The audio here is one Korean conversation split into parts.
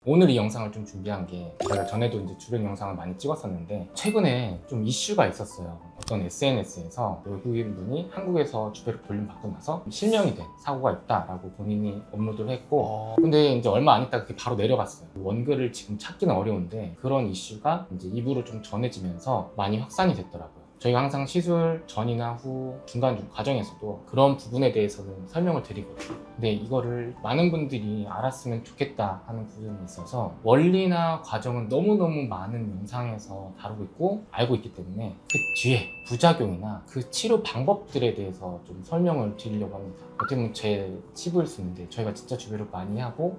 오늘 이 영상을 좀 준비한 게 제가 전에도 이제 주변 영상을 많이 찍었었는데 최근에 좀 이슈가 있었어요. 어떤 SNS에서 외국인 분이 한국에서 주배로 볼륨 받고 나서 실명이 된 사고가 있다라고 본인이 업로드를 했고 근데 이제 얼마 안 있다가 그게 바로 내려갔어요. 원글을 지금 찾기는 어려운데 그런 이슈가 이제 입으로 좀 전해지면서 많이 확산이 됐더라고요. 저희가 항상 시술 전이나 후 중간 과정에서도 그런 부분에 대해서는 설명을 드리거든요. 근데 이거를 많은 분들이 알았으면 좋겠다 하는 부분이 있어서 원리나 과정은 너무너무 많은 영상에서 다루고 있고 알고 있기 때문에 그 뒤에 부작용이나 그 치료 방법들에 대해서 좀 설명을 드리려고 합니다. 어떻게 보면 제 치부일 수 있는데 저희가 진짜 주배를 많이 하고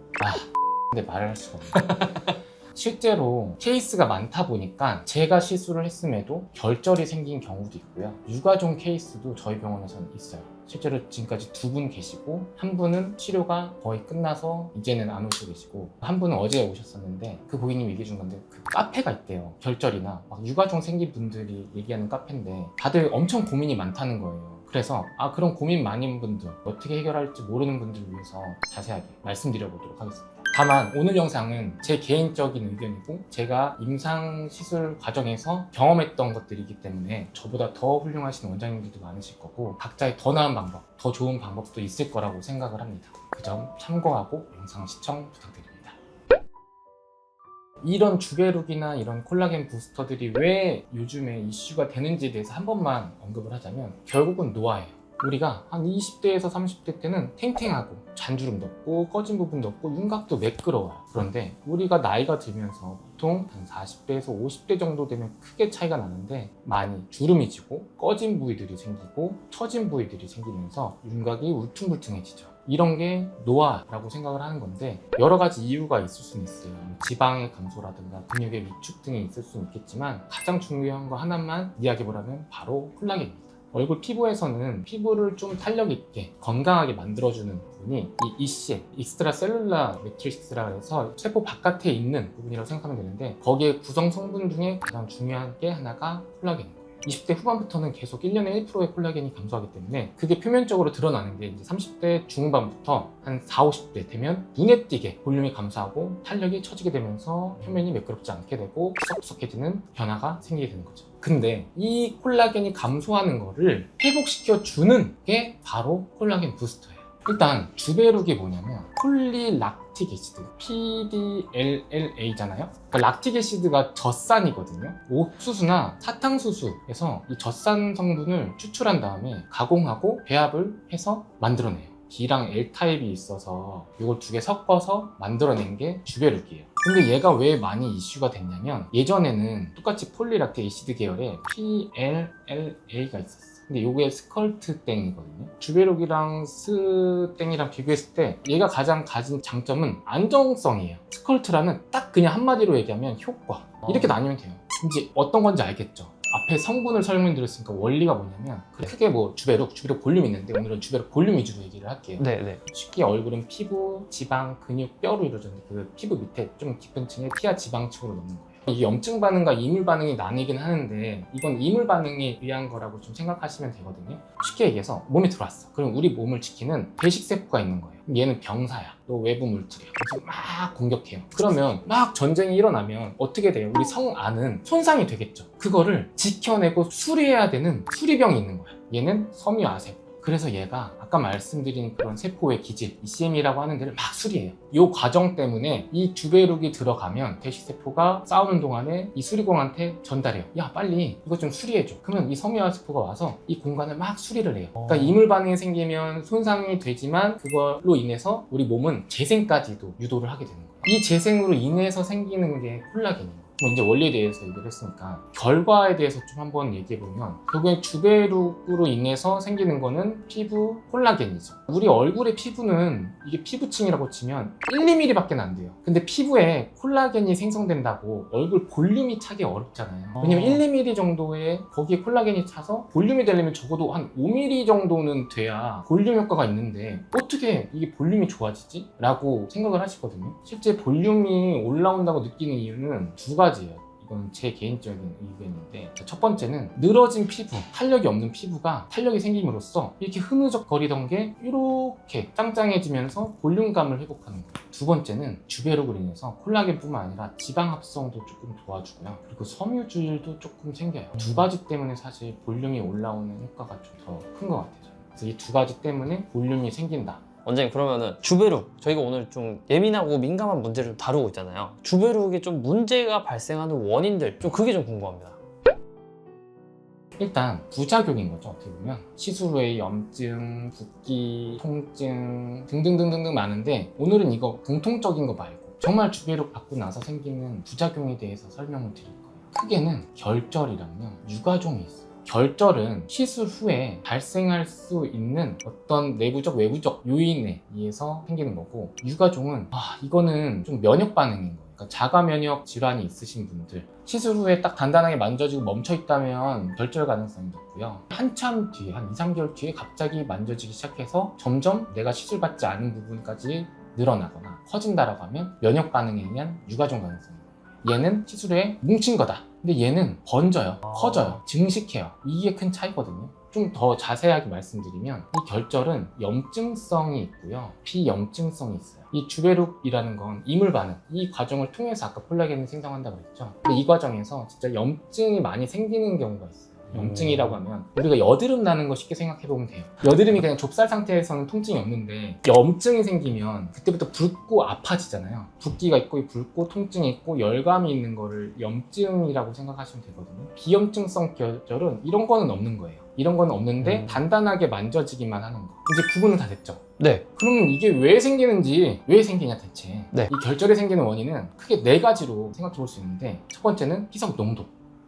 근데 말을 할 수가 없네요. 실제로 케이스가 많다 보니까 제가 시술을 했음에도 결절이 생긴 경우도 있고요. 유가종 케이스도 저희 병원에서는 있어요. 실제로 지금까지 2분 계시고 한 분은 치료가 거의 끝나서 이제는 안 오시고 계시고 한 분은 어제 오셨었는데 그 고객님 얘기해 준 건데 그 카페가 있대요. 결절이나 막 유가종 생긴 분들이 얘기하는 카페인데 다들 엄청 고민이 많다는 거예요. 그래서 그런 고민 많은 분들 어떻게 해결할지 모르는 분들을 위해서 자세하게 말씀드려보도록 하겠습니다. 다만 오늘 영상은 제 개인적인 의견이고 제가 임상 시술 과정에서 경험했던 것들이기 때문에 저보다 더 훌륭하신 원장님들도 많으실 거고 각자의 더 나은 방법, 더 좋은 방법도 있을 거라고 생각을 합니다. 그 점 참고하고 영상 시청 부탁드립니다. 이런 주베룩이나 이런 콜라겐 부스터들이 왜 요즘에 이슈가 되는지에 대해서 한 번만 언급을 하자면 결국은 노화예요. 우리가 한 20대에서 30대 때는 탱탱하고 잔주름도 없고 꺼진 부분도 없고 윤곽도 매끄러워요. 그런데 우리가 나이가 들면서 보통 한 40대에서 50대 정도 되면 크게 차이가 나는데 많이 주름이 지고 꺼진 부위들이 생기고 처진 부위들이 생기면서 윤곽이 울퉁불퉁해지죠. 이런 게 노화라고 생각을 하는 건데 여러 가지 이유가 있을 수는 있어요. 지방의 감소라든가 근육의 위축 등이 있을 수는 있겠지만 가장 중요한 거 하나만 이야기해보라면 바로 콜라겐입니다. 얼굴 피부에서는 피부를 좀 탄력 있게 건강하게 만들어주는 부분이 이 ECM, 익스트라 셀룰라 매트리스라고 해서 세포 바깥에 있는 부분이라고 생각하면 되는데 거기에 구성 성분 중에 가장 중요한 게 하나가 콜라겐입니다. 20대 후반부터는 계속 1년에 1%의 콜라겐이 감소하기 때문에 그게 표면적으로 드러나는 게 이제 30대 중반부터 한 40, 50대 되면 눈에 띄게 볼륨이 감소하고 탄력이 처지게 되면서 표면이 매끄럽지 않게 되고 푸석푸석해지는 변화가 생기게 되는 거죠. 근데 이 콜라겐이 감소하는 거를 회복시켜 주는 게 바로 콜라겐 부스터예요. 일단 주베룩이 뭐냐면 폴리락틱 애시드 PDLLA잖아요. 그러니까 락틱 애시드가 젖산이거든요. 옥수수나 사탕수수에서 이 젖산 성분을 추출한 다음에 가공하고 배합을 해서 만들어내요. D랑 L 타입이 있어서 이걸 2개 섞어서 만들어낸 게 주베룩이에요. 근데 얘가 왜 많이 이슈가 됐냐면 예전에는 똑같이 폴리락틱 애시드 계열의 PLLA가 있었어요. 근데 요게 스컬트 땡이거든요. 주베룩이랑 스땡이랑 비교했을 때 얘가 가장 가진 장점은 안정성이에요. 스컬트라는 딱 그냥 한마디로 얘기하면 효과 이렇게 나뉘면 돼요. 이제 어떤 건지 알겠죠? 앞에 성분을 설명드렸으니까 원리가 뭐냐면 크게 뭐 주베룩 볼륨이 있는데 오늘은 주베룩 볼륨 위주로 얘기를 할게요. 네네. 쉽게 얼굴은 피부, 지방, 근육, 뼈로 이루어졌는데 그 피부 밑에 좀 깊은 층에 피하 지방층으로 넣는 거예요. 이게 염증 반응과 이물 반응이 나뉘긴 하는데 이건 이물 반응에 의한 거라고 좀 생각하시면 되거든요. 쉽게 얘기해서 몸에 들어왔어. 그럼 우리 몸을 지키는 배식세포가 있는 거예요. 얘는 병사야. 또 외부 물질이야. 그래서 막 공격해요. 그러면 막 전쟁이 일어나면 어떻게 돼요? 우리 성 안은 손상이 되겠죠. 그거를 지켜내고 수리해야 되는 수리병이 있는 거야. 얘는 섬유아세포. 그래서 얘가 아까 말씀드린 그런 세포의 기질 ECM이라고 하는 데를 막 수리해요. 이 과정 때문에 이 주베룩이 들어가면 배식세포가 싸우는 동안에 이 수리공한테 전달해요. 야 빨리 이거 좀 수리해줘. 그러면 이 섬유아세포가 와서 이 공간을 막 수리를 해요. 그러니까 이물 반응이 생기면 손상이 되지만 그걸로 인해서 우리 몸은 재생까지도 유도를 하게 되는 거예요. 이 재생으로 인해서 생기는 게 콜라겐이에요. 이제 원리에 대해서 얘기를 했으니까 결과에 대해서 좀 한번 얘기해보면 결국엔 주베룩으로 인해서 생기는 거는 피부 콜라겐이죠. 우리 얼굴의 피부는 이게 피부층이라고 치면 1~2mm 밖에 안 돼요. 근데 피부에 콜라겐이 생성된다고 얼굴 볼륨이 차기 어렵잖아요. 왜냐면 1~2mm 정도의 거기에 콜라겐이 차서 볼륨이 되려면 적어도 한 5mm 정도는 돼야 볼륨 효과가 있는데 어떻게 이게 볼륨이 좋아지지? 라고 생각을 하시거든요. 실제 볼륨이 올라온다고 느끼는 이유는 2가지예요. 이건 제 개인적인 의견인데, 첫 번째는 늘어진 피부, 탄력이 없는 피부가 탄력이 생김으로써 이렇게 흐느적거리던 게 이렇게 짱짱해지면서 볼륨감을 회복하는 거예요. 두 번째는 주베룩으로 인해서 콜라겐뿐만 아니라 지방 합성도 조금 도와주고요. 그리고 섬유질도 조금 생겨요. 두 가지 때문에 사실 볼륨이 올라오는 효과가 좀 더 큰 것 같아요. 그래서 이 두 가지 때문에 볼륨이 생긴다. 원장님, 그러면은 주베룩, 저희가 오늘 좀 예민하고 민감한 문제를 다루고 있잖아요. 주베룩에 좀 문제가 발생하는 원인들, 좀 그게 좀 궁금합니다. 일단 부작용인 거죠. 어떻게 보면 시술 후에 염증, 붓기, 통증 등등등등 많은데, 오늘은 이거 공통적인 거 말고 정말 주베룩 받고 나서 생기는 부작용에 대해서 설명을 드릴 거예요. 크게는 결절이랑요, 유가종이 있어요. 결절은 시술 후에 발생할 수 있는 어떤 내부적 외부적 요인에 의해서 생기는 거고, 유가종은 이거는 좀 면역 반응인 거예요. 그러니까 자가 면역 질환이 있으신 분들, 시술 후에 딱 단단하게 만져지고 멈춰 있다면 결절 가능성이 높고요. 한참 뒤에, 한 2, 3개월 뒤에 갑자기 만져지기 시작해서 점점 내가 시술 받지 않은 부분까지 늘어나거나 커진다라고 하면 면역 반응에 의한 유가종 가능성이 있어요. 얘는 시술 후에 뭉친 거다. 근데 얘는 번져요, 커져요, 증식해요. 이게 큰 차이거든요. 좀 더 자세하게 말씀드리면, 이 결절은 염증성이 있고요, 비염증성이 있어요. 이 주베룩이라는 건 이물 반응, 이 과정을 통해서 아까 콜라겐을 생성한다고 그랬죠. 근데 이 과정에서 진짜 염증이 많이 생기는 경우가 있어요. 염증이라고 하면 우리가 여드름 나는 거 쉽게 생각해 보면 돼요. 여드름이 그냥 좁쌀 상태에서는 통증이 없는데, 염증이 생기면 그때부터 붉고 아파지잖아요. 붓기가 있고 붉고 통증이 있고 열감이 있는 거를 염증이라고 생각하시면 되거든요. 비염증성 결절은 이런 거는 없는 거예요. 이런 건 없는데 단단하게 만져지기만 하는 거. 이제 구분은 다 됐죠? 네. 그러면 이게 왜 생기는지, 왜 생기냐 대체. 네. 이 결절이 생기는 원인은 크게 4가지로 생각해 볼 수 있는데, 첫 번째는 희석 농도,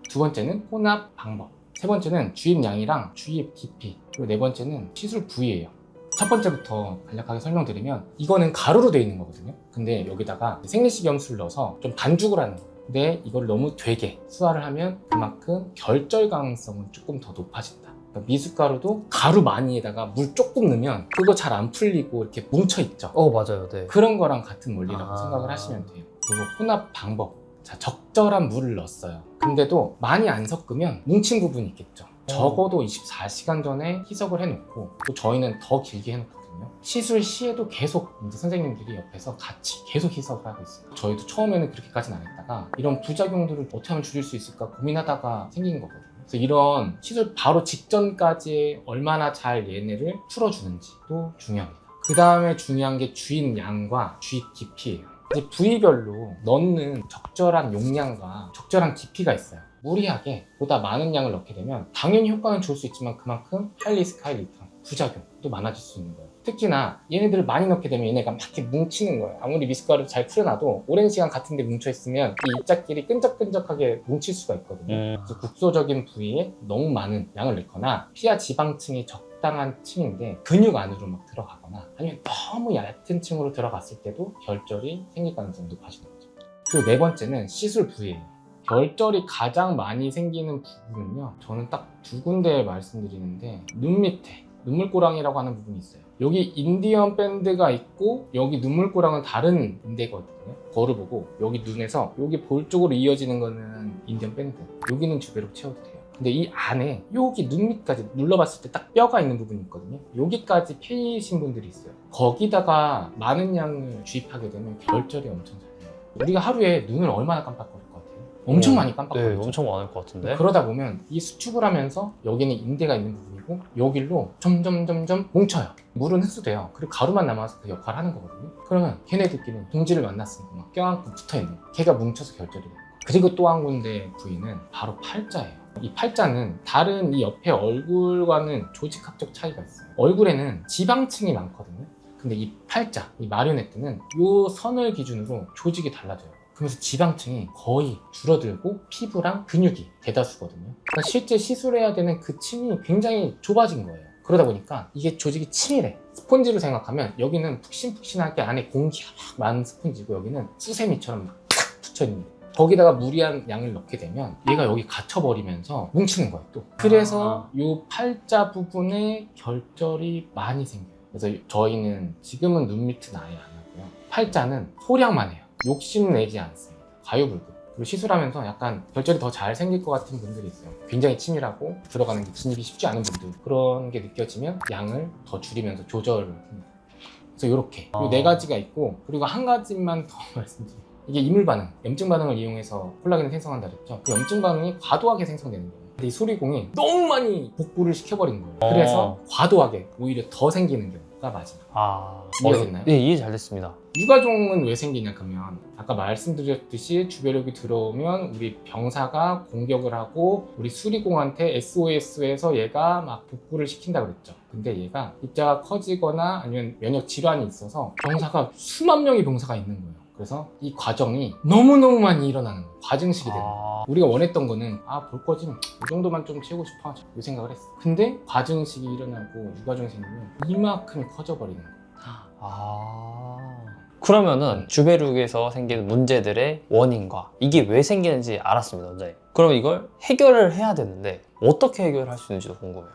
두 번째는 혼합 방법, 세 번째는 주입량이랑 주입 깊이, 그리고 네 번째는 시술 부위예요. 첫 번째부터 간략하게 설명드리면, 이거는 가루로 되어 있는 거거든요. 근데 여기다가 생리식염수를 넣어서 좀 반죽을 하는 거예요. 근데 이걸 너무 되게 수화를 하면 그만큼 결절 가능성은 조금 더 높아진다. 그러니까 미숫가루도 가루 많이에다가 물 조금 넣으면 그거 잘 안 풀리고 이렇게 뭉쳐있죠. 맞아요. 네. 그런 거랑 같은 원리라고 생각을 하시면 돼요. 그리고 혼합 방법, 자, 적절한 물을 넣었어요. 근데도 많이 안 섞으면 뭉친 부분이 있겠죠. 적어도 24시간 전에 희석을 해놓고, 또 저희는 더 길게 해놓거든요. 시술 시에도 계속 이제 선생님들이 옆에서 같이 계속 희석을 하고 있어요. 저희도 처음에는 그렇게까지는 안 했다가 이런 부작용들을 어떻게 하면 줄일 수 있을까 고민하다가 생긴 거거든요. 그래서 이런 시술 바로 직전까지 얼마나 잘 얘네를 풀어주는지도 중요합니다. 그 다음에 중요한 게 주입 양과 주입 깊이예요. 이제 부위별로 넣는 적절한 용량과 적절한 깊이가 있어요. 무리하게 보다 많은 양을 넣게 되면 당연히 효과는 좋을 수 있지만 그만큼 하이리스크 하이리턴, 부작용도 많아질 수 있는 거예요. 특히나 얘네들을 많이 넣게 되면 얘네가 막 이렇게 뭉치는 거예요. 아무리 미숫가루 잘 풀어놔도 오랜 시간 같은 데 뭉쳐있으면 이 입자끼리 끈적끈적하게 뭉칠 수가 있거든요. 그래서 국소적인 부위에 너무 많은 양을 넣거나, 피하 지방층이 적당한 층인데 근육 안으로 막 들어가거나, 아니면 너무 얕은 층으로 들어갔을 때도 결절이 생길 가능성이 높아지는 거죠. 그리고 네 번째는 시술 부위예요. 결절이 가장 많이 생기는 부분은요, 저는 딱 2군데 말씀드리는데, 눈 밑에 눈물고랑이라고 하는 부분이 있어요. 여기 인디언 밴드가 있고 여기 눈물고랑은 다른 인대거든요. 거울을 보고 여기 눈에서 여기 볼 쪽으로 이어지는 거는 인디언 밴드, 여기는 주베룩 채워도 돼요. 근데 이 안에 여기 눈 밑까지 눌러봤을 때 딱 뼈가 있는 부분이 있거든요. 여기까지 패이신 분들이 있어요. 거기다가 많은 양을 주입하게 되면 결절이 엄청 잘 돼요. 우리가 하루에 눈을 얼마나 깜빡거릴 것 같아요? 엄청 많이 깜빡거리죠. 네, 엄청 많을 것 같은데. 그러다 보면 이 수축을 하면서 여기는 인대가 있는 부분이고 여기로 점점 뭉쳐요. 물은 흡수돼요. 그리고 가루만 남아서 그 역할을 하는 거거든요. 그러면 걔네들끼리는 동지를 만났으니까 막 껴안고 붙어있는 거예요. 걔가 뭉쳐서 결절이 돼요. 그리고 또 한 군데 부위는 바로 팔자예요. 이 팔자는 다른 이 옆에 얼굴과는 조직학적 차이가 있어요. 얼굴에는 지방층이 많거든요. 근데 이 팔자, 이 마리오네트는 이 선을 기준으로 조직이 달라져요. 그러면서 지방층이 거의 줄어들고 피부랑 근육이 대다수거든요. 그러니까 실제 시술해야 되는 그 층이 굉장히 좁아진 거예요. 그러다 보니까 이게 조직이 치밀해. 스폰지로 생각하면 여기는 푹신푹신하게 안에 공기가 막 많은 스폰지고 여기는 수세미처럼 막 탁 붙여있는 거예요. 거기다가 무리한 양을 넣게 되면 얘가 여기 갇혀버리면서 뭉치는 거예요 또. 그래서 이 팔자 부분에 결절이 많이 생겨요. 그래서 저희는 지금은 눈 밑은 아예 안 하고요. 팔자는 소량만 해요. 욕심내지 않습니다. 과유불급. 그리고 시술하면서 약간 결절이 더 잘 생길 것 같은 분들이 있어요. 굉장히 치밀하고 들어가는 게 진입이 쉽지 않은 분들, 그런 게 느껴지면 양을 더 줄이면서 조절을 합니다. 그래서 이렇게 그리고 네 가지가 있고, 그리고 한 가지만 더 말씀드릴게요. 이게 이물 반응, 염증 반응을 이용해서 콜라겐을 생성한다 그랬죠. 그 염증 반응이 과도하게 생성되는 거예요. 근데 이 수리공이 너무 많이 복구를 시켜버린 거예요. 그래서 과도하게 오히려 더 생기는 경우가 마지막. 이해가 됐나요? 네, 이해 잘 됐습니다. 유가종은 왜 생기냐 하면, 아까 말씀드렸듯이 주배력이 들어오면 우리 병사가 공격을 하고 우리 수리공한테 SOS에서 얘가 막 복구를 시킨다 그랬죠. 근데 얘가 입자가 커지거나 아니면 면역 질환이 있어서 병사가 수만 명의 병사가 있는 거예요. 그래서 이 과정이 너무너무 많이 일어나는 거예요. 과증식이 되는 거예요. 우리가 원했던 거는 볼 거지, 이 정도만 좀 채우고 싶어, 이 생각을 했어. 근데 과증식이 일어나고 유가종이 생기면 이만큼이 커져버리는 거예요. 그러면은 주베룩에서 생기는 문제들의 원인과 이게 왜 생기는지 알았습니다, 원장님. 그럼 이걸 해결을 해야 되는데 어떻게 해결할 수 있는지도 궁금해요.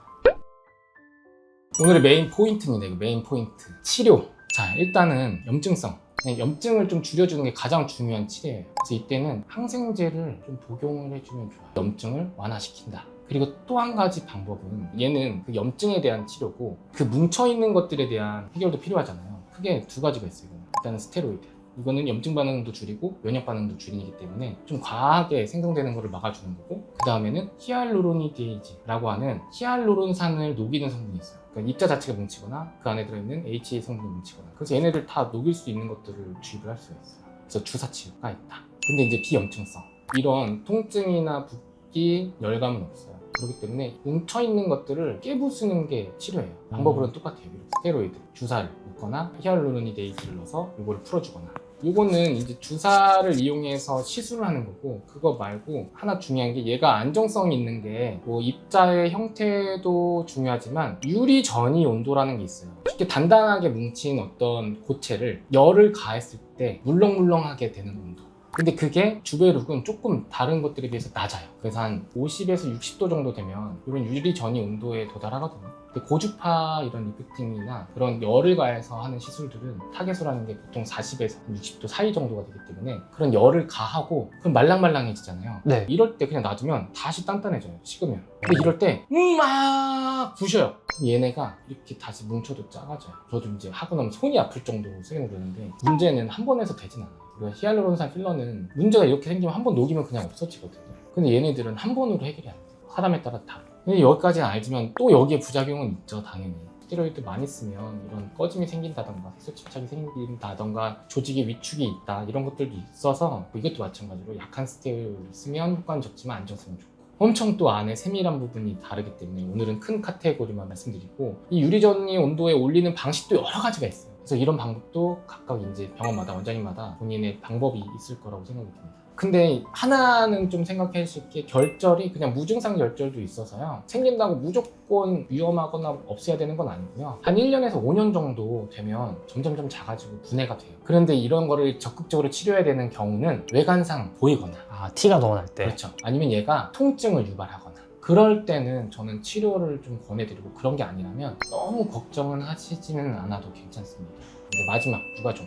오늘의 메인 포인트입니다. 이거 메인 포인트. 치료. 자, 일단은 염증성. 염증을 좀 줄여주는 게 가장 중요한 치료예요. 그래서 이때는 항생제를 좀 복용을 해주면 좋아요. 염증을 완화시킨다. 그리고 또 한 가지 방법은, 얘는 그 염증에 대한 치료고 그 뭉쳐있는 것들에 대한 해결도 필요하잖아요. 크게 두 가지가 있어요. 일단은 스테로이드. 이거는 염증 반응도 줄이고 면역 반응도 줄이기 때문에 좀 과하게 생성되는 것을 막아주는 거고, 그 다음에는 히알루로니데이즈라고 하는 히알루론산을 녹이는 성분이 있어요. 그러니까 입자 자체가 뭉치거나 그 안에 들어있는 HA 성분이 뭉치거나, 그래서 얘네들 다 녹일 수 있는 것들을 주입을 할 수가 있어요. 그래서 주사 치료가 있다. 근데 이제 비염증성, 이런 통증이나 붓기, 열감은 없어요. 그렇기 때문에 뭉쳐있는 것들을 깨부수는 게 치료예요. 방법으로는 똑같아요. 스테로이드, 주사를 넣거나 히알루로니데이즈를 넣어서 이거를 풀어주거나. 이거는 이제 주사를 이용해서 시술을 하는 거고, 그거 말고 하나 중요한 게, 얘가 안정성이 있는 게 뭐 입자의 형태도 중요하지만 유리 전이 온도라는 게 있어요. 쉽게 단단하게 뭉친 어떤 고체를 열을 가했을 때 물렁물렁하게 되는 온도. 근데 그게 주베룩은 조금 다른 것들에 비해서 낮아요. 그래서 한 50에서 60도 정도 되면 이런 유리 전이 온도에 도달하거든요. 근데 고주파 이런 리프팅이나 그런 열을 가해서 하는 시술들은 타겟으로 게 보통 40에서 60도 사이 정도가 되기 때문에 그런 열을 가하고 그럼 말랑말랑해지잖아요. 네. 이럴 때 그냥 놔두면 다시 단단해져요, 식으면. 근데 이럴 때 막 부셔요. 얘네가 이렇게 다시 뭉쳐도 작아져요. 저도 이제 하고 나면 손이 아플 정도로 쓰게 되는데, 문제는 한 번 해서 되진 않아요. 히알루론산 필러는 문제가 이렇게 생기면 한 번 녹이면 그냥 없어지거든요. 근데 얘네들은 한 번으로 해결이 안 돼요. 사람에 따라 다르고. 근데 여기까지는 알지만 또 여기에 부작용은 있죠, 당연히. 스테로이드 많이 쓰면 이런 꺼짐이 생긴다던가 색소 침착이 생긴다던가 조직의 위축이 있다, 이런 것들도 있어서 이것도 마찬가지로 약한 스테로이드 쓰면 효과는 적지만 안정성은 좋고, 엄청 또 안에 세밀한 부분이 다르기 때문에 오늘은 큰 카테고리만 말씀드리고, 이 유리전이 온도에 올리는 방식도 여러 가지가 있어요. 그래서 이런 방법도 각각 이제 병원마다, 원장님마다 본인의 방법이 있을 거라고 생각이 듭니다. 근데 하나는 좀 생각하실 게, 결절이 그냥 무증상 결절도 있어서요, 생긴다고 무조건 위험하거나 없애야 되는 건 아니고요, 한 1년에서 5년 정도 되면 점점점 작아지고 분해가 돼요. 그런데 이런 거를 적극적으로 치료해야 되는 경우는 외관상 보이거나, 티가 너무 날 때. 그렇죠, 아니면 얘가 통증을 유발하거나, 그럴 때는 저는 치료를 좀 권해드리고, 그런 게 아니라면 너무 걱정은 하시지는 않아도 괜찮습니다. 이제 마지막 유가종.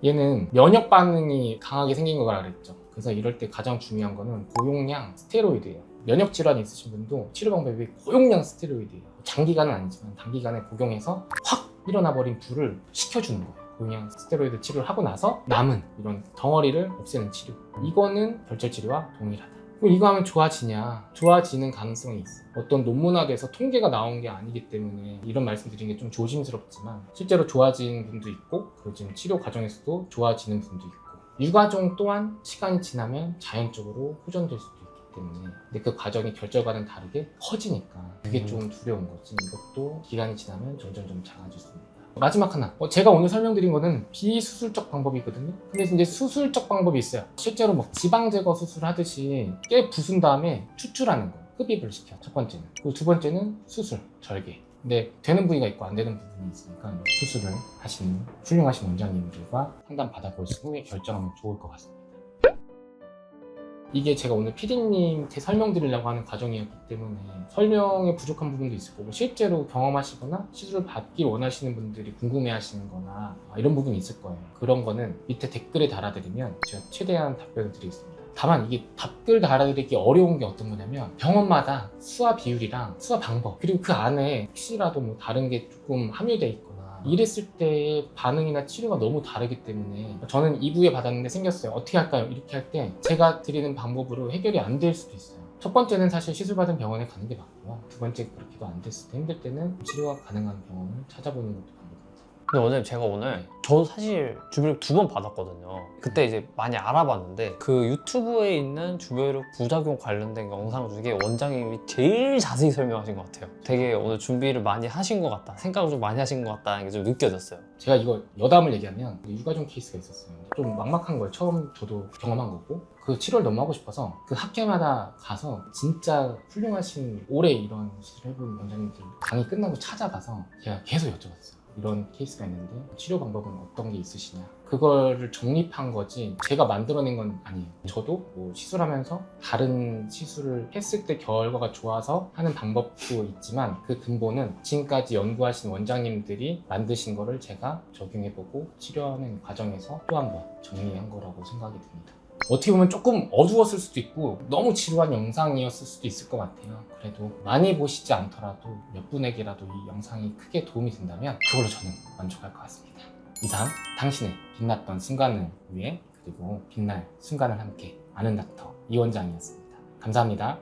얘는 면역 반응이 강하게 생긴 거라 그랬죠. 그래서 이럴 때 가장 중요한 거는 고용량 스테로이드예요. 면역 질환이 있으신 분도 치료 방법이 고용량 스테로이드예요. 장기간은 아니지만 단기간에 복용해서 확 일어나 버린 불을 식혀주는 거예요. 고용량 스테로이드 치료를 하고 나서 남은 이런 덩어리를 없애는 치료. 이거는 결절 치료와 동일하다. 그럼 이거 하면 좋아지냐? 좋아지는 가능성이 있어요. 어떤 논문화돼서 통계가 나온 게 아니기 때문에 이런 말씀 드리는 게 좀 조심스럽지만, 실제로 좋아지는 분도 있고, 그리고 지금 치료 과정에서도 좋아지는 분도 있고, 유가종 또한 시간이 지나면 자연적으로 호전될 수도 있기 때문에, 근데 그 과정이 결절과는 다르게 커지니까 그게 좀 두려운 거지. 이것도 기간이 지나면 점점점 작아질 수 있습니다. 마지막 하나, 제가 오늘 설명드린 거는 비수술적 방법이거든요. 근데 이제 수술적 방법이 있어요. 실제로 뭐 지방 제거 수술 하듯이 깨 부순 다음에 추출하는 거, 흡입을 시켜, 첫 번째는. 그리고 두 번째는 수술, 절개. 근데 되는 부위가 있고 안 되는 부분이 있으니까 수술을 하시는 훌륭하신 원장님들과 상담 받아보신 후에 결정하면 좋을 것 같습니다. 이게 제가 오늘 PD님한테 설명드리려고 하는 과정이었기 때문에 설명에 부족한 부분도 있을 거고, 실제로 경험하시거나 시술을 받기 원하시는 분들이 궁금해하시는 거나 이런 부분이 있을 거예요. 그런 거는 밑에 댓글에 달아드리면 제가 최대한 답변을 드리겠습니다. 다만 이게 답글 달아드리기 어려운 게 어떤 거냐면 병원마다 수화 비율이랑 수화 방법 그리고 그 안에 혹시라도 뭐 다른 게 조금 함유되어 있거나 이랬을 때의 반응이나 치료가 너무 다르기 때문에 저는 2부에 받았는데 생겼어요. 어떻게 할까요? 이렇게 할 때 제가 드리는 방법으로 해결이 안 될 수도 있어요. 첫 번째는 사실 시술받은 병원에 가는 게 맞고요. 두 번째 그렇게도 안 됐을 때 힘들 때는 치료가 가능한 병원을 찾아보는 것도 방법입니다. 근데 원장님 제가 오늘 저도 사실 주베룩 2번 받았거든요. 그때 이제 많이 알아봤는데 그 유튜브에 있는 주베룩 부작용 관련된 영상 중에 원장님이 제일 자세히 설명하신 것 같아요. 되게 오늘 준비를 많이 하신 것 같다, 생각을 좀 많이 하신 것 같다는 게 좀 느껴졌어요. 제가 이거 여담을 얘기하면 유가족 케이스가 있었어요. 좀 막막한 거예요. 처음 저도 경험한 거고 그 치료를 너무 하고 싶어서 그 학회마다 가서 진짜 훌륭하신 오래 이런 시술을 해본 원장님들 강의 끝나고 찾아가서 제가 계속 여쭤봤어요. 이런 케이스가 있는데 치료 방법은 어떤 게 있으시냐 그거를 정립한 거지 제가 만들어낸 건 아니에요. 저도 뭐 시술하면서 다른 시술을 했을 때 결과가 좋아서 하는 방법도 있지만 그 근본은 지금까지 연구하신 원장님들이 만드신 거를 제가 적용해보고 치료하는 과정에서 또 한 번 정리한 거라고 생각이 듭니다. 어떻게 보면 조금 어두웠을 수도 있고 너무 지루한 영상이었을 수도 있을 것 같아요. 그래도 많이 보시지 않더라도 몇 분에게라도 이 영상이 크게 도움이 된다면 그걸로 저는 만족할 것 같습니다. 이상 당신의 빛났던 순간을 위해 그리고 빛날 순간을 함께 아는 닥터 이원장이었습니다. 감사합니다.